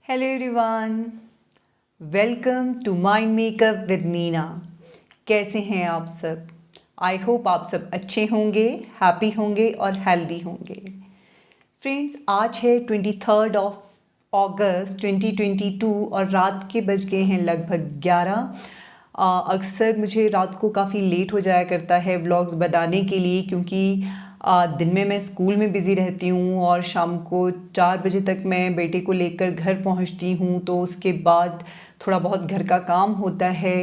Hello everyone, welcome to mind makeup with Neena. कैसे हैं आप सब? आई होप आप सब अच्छे होंगे, हैप्पी होंगे और हेल्दी होंगे। फ्रेंड्स, आज है 23 अगस्त 2022 और रात के बज गए हैं लगभग 11। अक्सर मुझे रात को काफ़ी लेट हो जाया करता है व्लॉग्स बनाने के लिए, क्योंकि दिन में मैं स्कूल में बिज़ी रहती हूँ और शाम को 4 बजे तक मैं बेटे को लेकर घर पहुँचती हूँ। तो उसके बाद थोड़ा बहुत घर का काम होता है,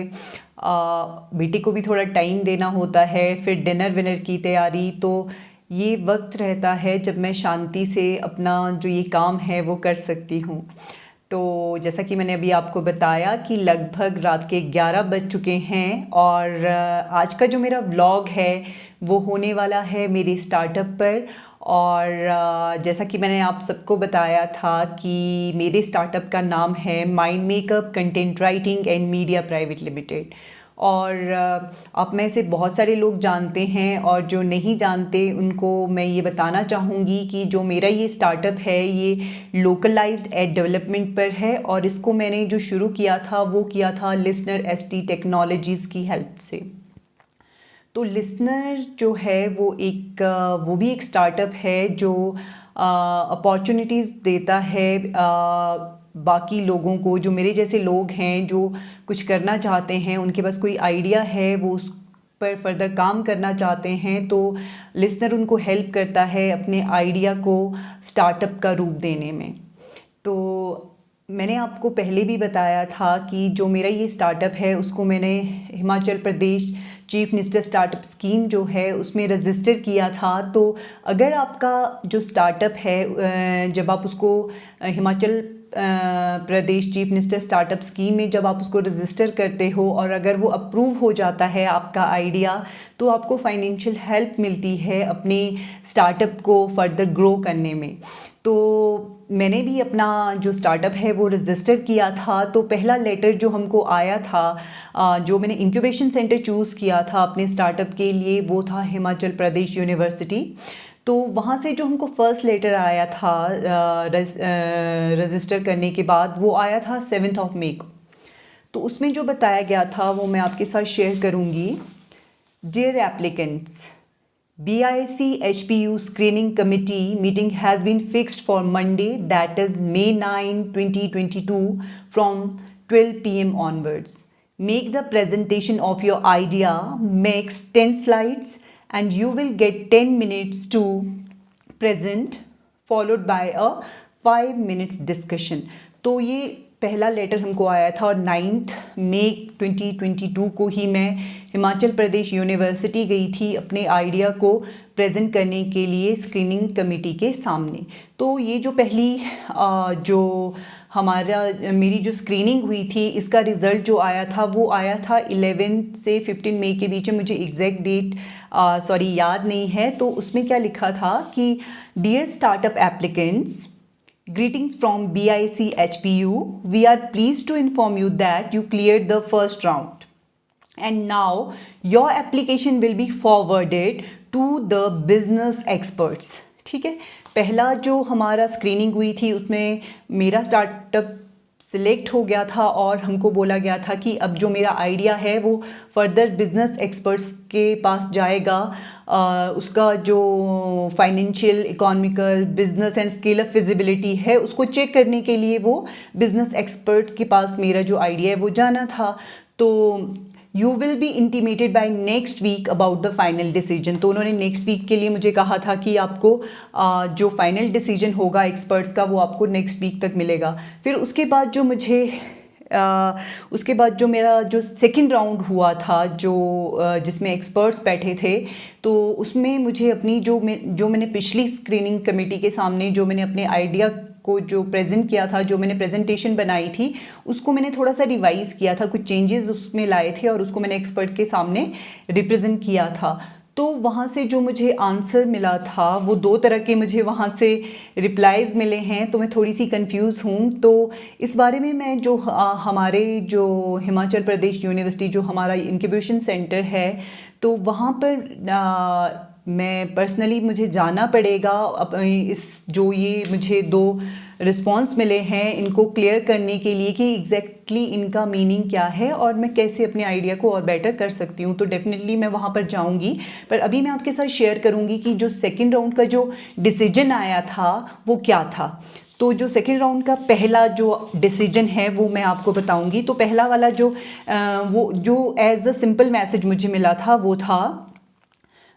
बेटे को भी थोड़ा टाइम देना होता है, फिर डिनर विनर की तैयारी। तो ये वक्त रहता है जब मैं शांति से अपना जो ये काम है वो कर सकती हूँ। तो जैसा कि मैंने अभी आपको बताया कि लगभग रात के 11 बज चुके हैं और आज का जो मेरा व्लॉग है वो होने वाला है मेरे स्टार्टअप पर। और जैसा कि मैंने आप सबको बताया था कि मेरे स्टार्टअप का नाम है mind makeup content writing and media private limited. और आप में से बहुत सारे लोग जानते हैं और जो नहीं जानते उनको मैं ये बताना चाहूँगी कि जो मेरा ये स्टार्टअप है ये लोकलाइज्ड एड डेवलपमेंट पर है। और इसको मैंने जो शुरू किया था वो किया था लिसनर एसटी टेक्नोलॉजीज़ की हेल्प से। तो लिसनर जो है वो भी एक स्टार्टअप है जो अपॉर्चुनिटीज़ देता है बाकी लोगों को, जो मेरे जैसे लोग हैं जो कुछ करना चाहते हैं, उनके पास कोई आइडिया है, वो उस पर फर्दर काम करना चाहते हैं, तो लिसनर उनको हेल्प करता है अपने आइडिया को स्टार्टअप का रूप देने में। तो मैंने आपको पहले भी बताया था कि जो मेरा ये स्टार्टअप है उसको मैंने Himachal Pradesh chief minister startup scheme जो है उसमें रजिस्टर किया था। तो अगर आपका जो स्टार्टअप है जब आप उसको Himachal Pradesh chief minister startup scheme में जब आप उसको रजिस्टर करते हो और अगर वो अप्रूव हो जाता है आपका आइडिया, तो आपको फाइनेंशियल हेल्प मिलती है अपने स्टार्टअप को फर्दर ग्रो करने में। तो मैंने भी अपना जो स्टार्टअप है वो रजिस्टर किया था। तो पहला लेटर जो हमको आया था, जो मैंने इंक्यूबेशन सेंटर चूज़ किया था अपने स्टार्टअप के लिए, वो था हिमाचल प्रदेश यूनिवर्सिटी। तो वहाँ से जो हमको फ़र्स्ट लेटर आया था रजिस्टर करने के बाद, वो आया था 7 मई को। तो उसमें जो बताया गया था वो मैं आपके साथ शेयर करूँगी। Dear applicants, BIC HPU Screening Committee meeting has been fixed for Monday, that is May 9, 2022 from 12 p.m. onwards. Make the presentation of your idea, makes 10 slides and you will get 10 minutes to present followed by a 5 minutes discussion. तो ये पहला letter हमको आया था और 9 मई 2022 को ही मैं Himachal Pradesh university गई थी अपने आइडिया को प्रेजेंट करने के लिए स्क्रीनिंग कमेटी के सामने। तो ये जो पहली जो मेरी जो स्क्रीनिंग हुई थी, इसका रिज़ल्ट जो आया था वो आया था 11 से 15 मई के बीच में। मुझे एग्जैक्ट डेट याद नहीं है। तो उसमें क्या लिखा था कि dear startup applicants, greetings from BIC HPU. We are pleased to inform you that you cleared the first round and now your application will be forwarded to the business experts. ठीक है, पहला जो हमारा स्क्रीनिंग हुई थी उसमें मेरा startup select हो गया था और हमको बोला गया था कि अब जो मेरा आइडिया है वो फर्दर बिजनेस एक्सपर्ट्स के पास जाएगा। उसका जो financial, economical, business and scale of feasibility है उसको चेक करने के लिए वो बिजनेस एक्सपर्ट के पास मेरा जो आइडिया है वो जाना था। तो you will be intimated by next week about the final decision. तो उन्होंने नेक्स्ट वीक के लिए मुझे कहा था कि आपको जो फाइनल डिसीजन होगा एक्सपर्ट्स का वो आपको नेक्स्ट वीक तक मिलेगा। फिर उसके बाद जो मेरा जो सेकंड राउंड हुआ था जिसमें एक्सपर्ट्स बैठे थे, तो उसमें मुझे अपनी जो मैंने पिछली स्क्रीनिंग कमेटी के सामने जो मैंने अपने आइडिया को जो प्रेजेंट किया था, जो मैंने प्रेजेंटेशन बनाई थी, उसको मैंने थोड़ा सा रिवाइज किया था, कुछ चेंजेस उसमें लाए थे और उसको मैंने एक्सपर्ट के सामने रिप्रेजेंट किया था। तो वहाँ से जो मुझे आंसर मिला था वो 2 तरह के मुझे वहाँ से रिप्लाईज़ मिले हैं। तो मैं थोड़ी सी कंफ्यूज हूँ। तो इस बारे में मैं जो हमारे जो हिमाचल प्रदेश यूनिवर्सिटी जो हमारा इंक्यूबेशन सेंटर है, तो वहाँ पर मैं पर्सनली मुझे जाना पड़ेगा इस जो ये मुझे 2 रिस्पॉन्स मिले हैं इनको क्लियर करने के लिए कि एग्जैक्टली इनका मीनिंग क्या है और मैं कैसे अपने आइडिया को और बेटर कर सकती हूँ। तो डेफिनेटली मैं वहाँ पर जाऊँगी, पर अभी मैं आपके साथ शेयर करूँगी कि जो सेकेंड राउंड का जो डिसीजन आया था वो क्या था। तो जो सेकेंड राउंड का पहला जो डिसीजन है वो मैं आपको बताऊंगी। तो पहला वाला वो जो एज अ सिंपल मैसेज मुझे मिला था वो था,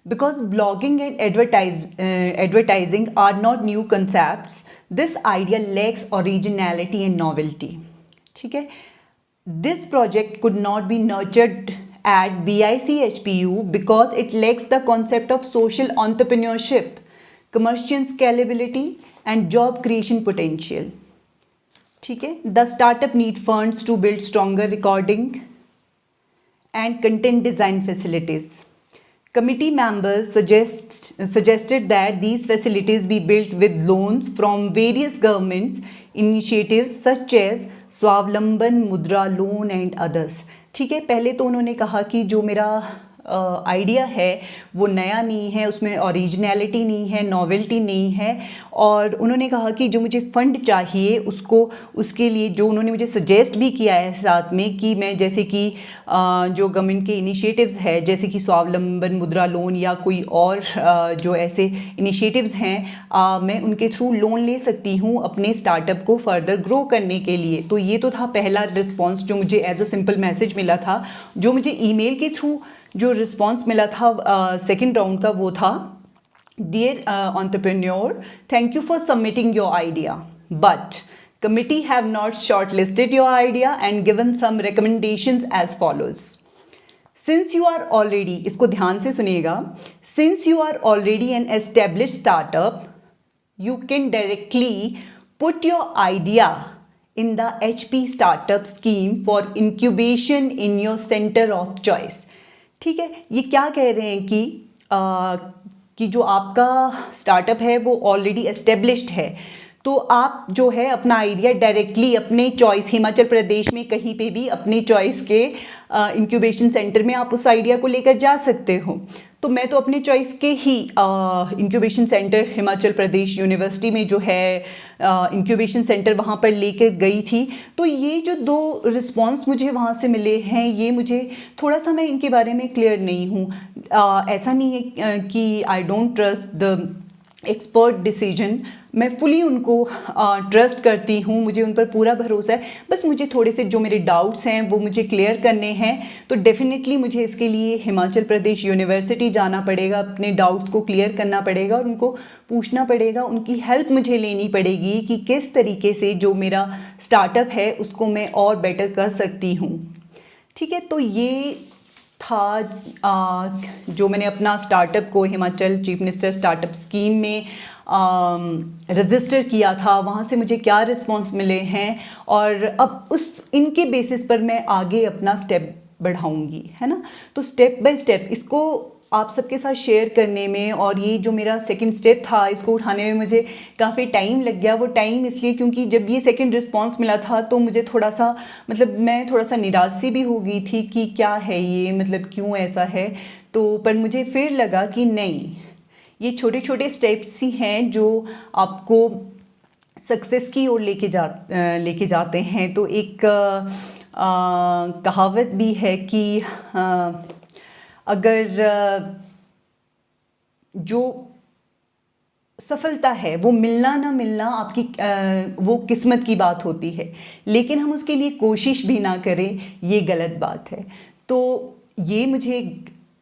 because blogging and advertising are not new concepts, this idea lacks originality and novelty. ठीक है, this project could not be nurtured at BICHPU because it lacks the concept of social entrepreneurship, commercial scalability and job creation potential. ठीक है, the startup need funds to build stronger recording and content design facilities. Committee members suggested that these facilities be built with loans from various governments initiatives such as स्वावलंबन मुद्रा loan and others. ठीक है, पहले तो उन्होंने कहा कि जो मेरा आइडिया है वो नया नहीं है, उसमें ओरिजिनलिटी नहीं है, नॉवेल्टी नहीं है, और उन्होंने कहा कि जो मुझे फ़ंड चाहिए उसके लिए जो उन्होंने मुझे सजेस्ट भी किया है साथ में कि मैं जैसे कि जो गवर्नमेंट के इनिशिएटिव्स है जैसे कि स्वावलंबन मुद्रा लोन या कोई और जो ऐसे इनिशिएटिव्स हैं मैं उनके थ्रू लोन ले सकती हूँ अपने स्टार्टअप को फर्दर ग्रो करने के लिए। तो ये तो था पहला रिस्पॉन्स जो मुझे एज अ सिंपल मैसेज मिला था। जो मुझे ईमेल के थ्रू जो रिस्पॉन्स मिला था सेकेंड राउंड का वो था, dear entrepreneur, thank you for submitting your idea but committee have not shortlisted your idea and given some recommendations as follows. Since you are already, इसको ध्यान से सुनिएगा, since you are already an established startup, you can directly put your idea in the HP startup scheme for incubation in your center of choice. ठीक है, ये क्या कह रहे हैं कि जो आपका स्टार्टअप है वो ऑलरेडी एस्टेब्लिश्ड है, तो आप जो है अपना आइडिया डायरेक्टली अपने चॉइस हिमाचल प्रदेश में कहीं पे भी अपने चॉइस के इंक्यूबेशन सेंटर में आप उस आइडिया को लेकर जा सकते हो। तो मैं तो अपने चॉइस के ही incubation centre Himachal Pradesh university में जो है इंक्यूबेशन सेंटर वहाँ पर लेकर गई थी। तो ये जो 2 रिस्पॉन्स मुझे वहाँ से मिले हैं ये मुझे थोड़ा सा, मैं इनके बारे में क्लियर नहीं हूँ। ऐसा नहीं है कि I don't trust the expert decision, मैं फुली उनको ट्रस्ट करती हूँ, मुझे उन पर पूरा भरोसा है। बस मुझे थोड़े से जो मेरे डाउट्स हैं वो मुझे क्लियर करने हैं। तो डेफिनेटली मुझे इसके लिए हिमाचल प्रदेश यूनिवर्सिटी जाना पड़ेगा, अपने डाउट्स को क्लियर करना पड़ेगा और उनको पूछना पड़ेगा, उनकी हेल्प मुझे लेनी पड़ेगी कि किस तरीके से जो मेरा स्टार्टअप है उसको मैं और बेटर कर सकती हूँ। ठीक है, तो ये था जो मैंने अपना स्टार्टअप को Himachal chief minister startup scheme में रजिस्टर किया था, वहाँ से मुझे क्या रिस्पॉन्स मिले हैं और अब इनके बेसिस पर मैं आगे अपना स्टेप बढ़ाऊँगी, है ना। तो स्टेप बाय स्टेप इसको आप सबके साथ शेयर करने में और ये जो मेरा सेकंड स्टेप था इसको उठाने में मुझे काफ़ी टाइम लग गया। वो टाइम इसलिए क्योंकि जब ये सेकंड रिस्पांस मिला था तो मुझे थोड़ा सा मैं थोड़ा सा निराश सी भी हो गई थी कि क्या है ये, मतलब क्यों ऐसा है। तो पर मुझे फिर लगा कि नहीं, ये छोटे छोटे स्टेप्स ही हैं जो आपको सक्सेस की ओर लेके जाते हैं। तो एक कहावत भी है कि अगर जो सफलता है वो मिलना ना मिलना आपकी वो किस्मत की बात होती है, लेकिन हम उसके लिए कोशिश भी ना करें ये गलत बात है। तो ये मुझे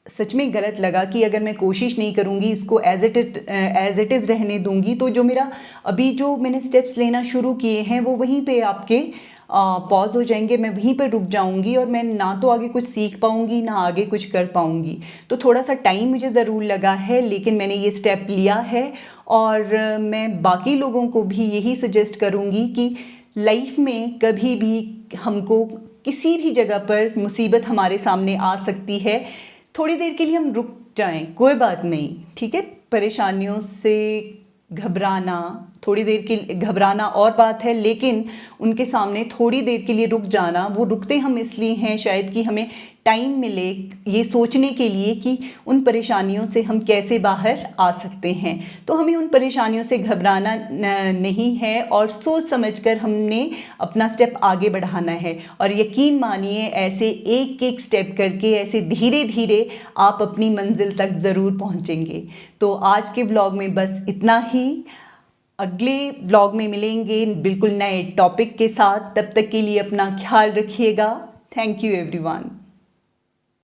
सच में गलत लगा कि अगर मैं कोशिश नहीं करूँगी, इसको एज इट इज़ रहने दूँगी, तो जो मेरा अभी जो मैंने स्टेप्स लेना शुरू किए हैं वो वहीं पे आपके पॉज हो जाएंगे, मैं वहीं पर रुक जाऊंगी और मैं ना तो आगे कुछ सीख पाऊंगी ना आगे कुछ कर पाऊंगी। तो थोड़ा सा टाइम मुझे ज़रूर लगा है, लेकिन मैंने ये स्टेप लिया है और मैं बाकी लोगों को भी यही सजेस्ट करूंगी कि लाइफ में कभी भी हमको किसी भी जगह पर मुसीबत हमारे सामने आ सकती है, थोड़ी देर के लिए हम रुक जाएं, कोई बात नहीं, ठीक है। परेशानियों से घबराना थोड़ी देर के घबराना और बात है, लेकिन उनके सामने थोड़ी देर के लिए रुक जाना, वो रुकते हम इसलिए हैं शायद कि हमें टाइम मिले ये सोचने के लिए कि उन परेशानियों से हम कैसे बाहर आ सकते हैं। तो हमें उन परेशानियों से घबराना नहीं है और सोच समझकर हमने अपना स्टेप आगे बढ़ाना है। और यकीन मानिए ऐसे एक एक स्टेप करके ऐसे धीरे धीरे आप अपनी मंजिल तक ज़रूर पहुंचेंगे। तो आज के व्लॉग में बस इतना ही। अगले व्लॉग में मिलेंगे बिल्कुल नए टॉपिक के साथ। तब तक के लिए अपना ख्याल रखिएगा। Thank you everyone.